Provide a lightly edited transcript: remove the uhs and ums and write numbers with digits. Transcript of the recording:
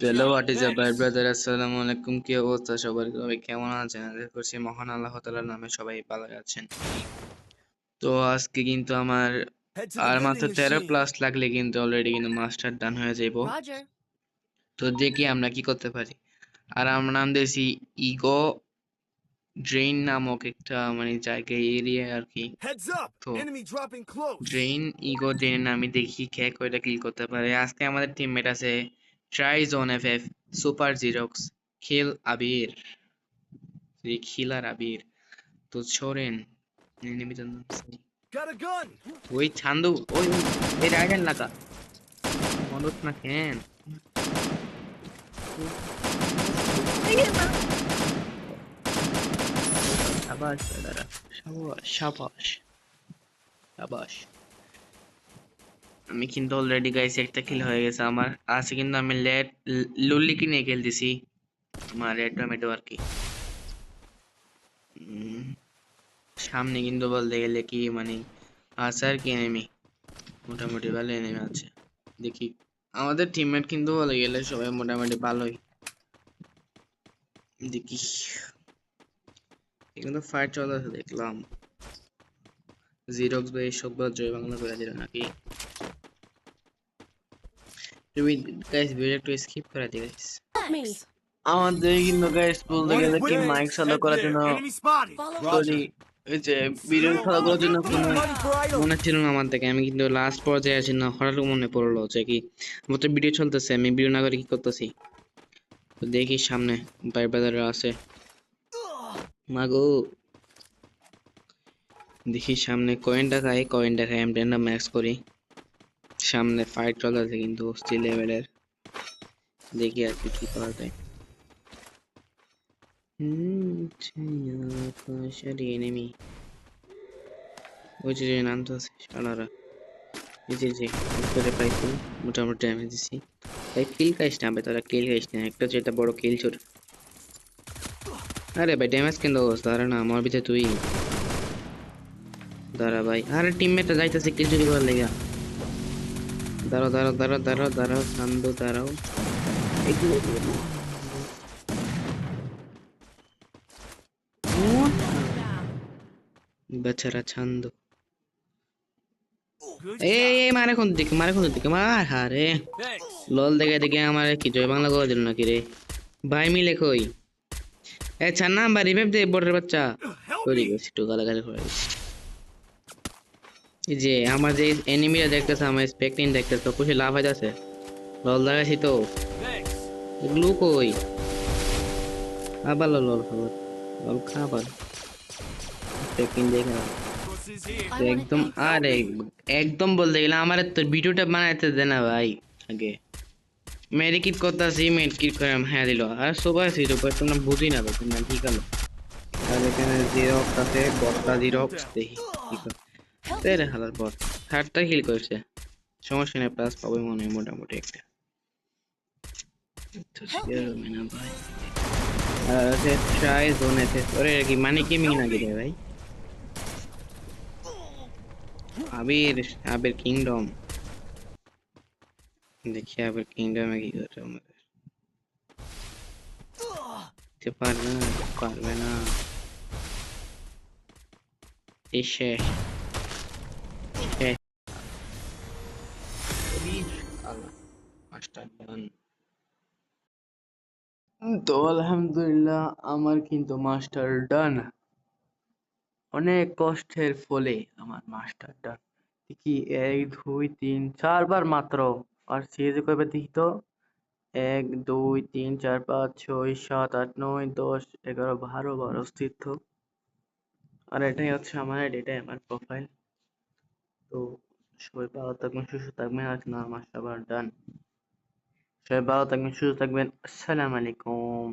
Hello, what is up ভাই brother, আসসালামু আলাইকুম। কি অবস্থা সবার? সবাই কেমন আছেন? আশা করছি মহান আল্লাহ তাআলার নামে সবাই ভালো আছেন। তো আজকে কিন্তু আমার আর মাত্র 13+ লাগলে কিন্তু অলরেডি কিন্তু মাস্টার ডান হয়ে যাইবো। তো দেখি আমরা কি করতে পারি। আর আমরা নাম দিয়েছি ইগো ড্রেইন নামক একটা মানে জায়গায় এরিয়া আর কি। তো ড্রেইন ইগো ড্রেইন আমি দেখি কে কয়টা কিল করতে পারে। আজকে আমাদের টিমমেট আছে ট্রাইজোন এফএফ, সুপার জিরক্স, খিল আবির, খিলার আবির। তো ছোড়েন নিমিতন ওই ছান্দু ওই ওই এই রাইডেন লাগা মদত না কেন সাবাস দাদা, সাবাস সাবাস সাবাস। আমি কিন্তু অলরেডি গাইস একটা কিল হয়ে গেছে আমার আছে, কিন্তু আমি লেট লুল্লিকে নিয়ে খেলতেছি আমার রেড টমেটো আর কি। সামনে কিন্তু বলতে গেলে কি মানে আছে আর কি এনিমি, মোটামুটি ভালো এনিমি আছে। দেখি আমাদের টিমমেট কিন্তু বলে গেলে সবাই মোটামুটি ভালোই। দেখি এখানে ফাইট চলতেছে দেখলাম। জিরক্স ভাই সব জয় বাংলা করে দিল নাকি? তুমি গাইস ভিডিও একটু স্কিপ করে দিও গাইস। আমাদের কিন্তু গাইস বলতে গেলে কি মাইক চালু করার জন্য সরি এই যে ভিডিও চালু করার জন্য কোনো মনে ছিল না আমার থেকে। আমি কিন্তু লাস্ট পর্যায়ে আছি না, হঠাৎ মনে পড়লো যে কি আমার তো ভিডিও চলতেছে, আমি ভিডিও না করে কি করতেছি। তো দেখি সামনে ভাই ব্রাদার আছে মাগো। দেখি সামনে কয়েনটা খাই আমি র্যান্ডম ম্যাক্স করি। সামনে ফাইট চলতেছে কিন্তু অস্থির লেভেলের। দেখি আর কি করা যায়। আকাশের এনিমি ওই যে নামতেছে শালারা। এই যে উপরে পাইছি, মোটামুটি ড্যামেজ দিছি। ভাই কিল খাইস না ভাই, তোরা কিল খাইস না, একটা যেটা বড় কিল চোর। আরে ভাই ড্যামেজ কেন অবস্থা? আরে না আমার ভিতরে তুই দাঁড়া ভাই, আরে টিমমেটটা যাইতেছে কিল চুরি করার লেগা। দাঁড়াও দাঁড়াও দাঁড়াও দাঁড়াও দাঁড়াও শান্ত দাঁড়াও। এগুলো বেচারা ছান্দ। এই মারে কোন দিকে মার হারে। লল দেখে দেখে আমার কি জয় বাংলা করে দিল নাকি রে? ভাই মিলে কই? এ ছান্না বা রিভাইভ দে বড়ের বাচ্চা। সরি গেছি একটু গালাগালি করে দিছি। এই যে আমার যে এনিমিরা দেখতেছে, আমার স্পেকটিন দেখতেছে, তো খুশি লাভ হইতাছে। লল দেখাইছি তো এগুলো কই? আবার লল লল খাবার লল খাবার স্পেকটিন দেখে না। তো একদম আরে একদম বলতে গেলে আমার তো ভিডিওটা বানাইতে দে না ভাই। আগে মেডিকিট করতেছি, মেডিকিট করে হ্যাঁ দিল আর সবাই ছিল তোমরা বুঝি না ভাই, তোমরা কি গেল। আর এখানে জিরক্স আছে, বটটা জিরক্স দেখি কি করে। তেরে হালার বট থার্ডটা কিল করছে, সমস্যা নেই, প্লাস পাবো মনে হয় মোটামুটি একটা। তো শেয়ার হবে না ভাই। আর আছে ট্রাই জোন আছে, ওরে কি মানে কি মিন নাকি রে ভাই? আবির আবির কিংডম, দেখি আবির কিংডমে কি করে আমাদের। পারবে না পারবে না এসে শেষ। আল্লাহ মাস্টার ডান। তো আলহামদুলিল্লাহ আমার কিন্তু মাস্টার ডান, অনেক কষ্টের ফলে আমার মাস্টার ডান। দেখি 1 2 3 4 বার মাত্র। আর সিরিজে কয়বার দেখি তো? 1 2 3 4 5 6 7 8 9 10 11 12 অস্তিত্ব। আর এটাই হচ্ছে আমার আইডি, এটাই আমার প্রোফাইল। তো সবাই ভালো থাকবেন, সুস্থ থাকবেন। আজ না মাস্টার ডান। সবাই ভালো থাকবেন, সুস্থ থাকবেন। আসসালামু আলাইকুম।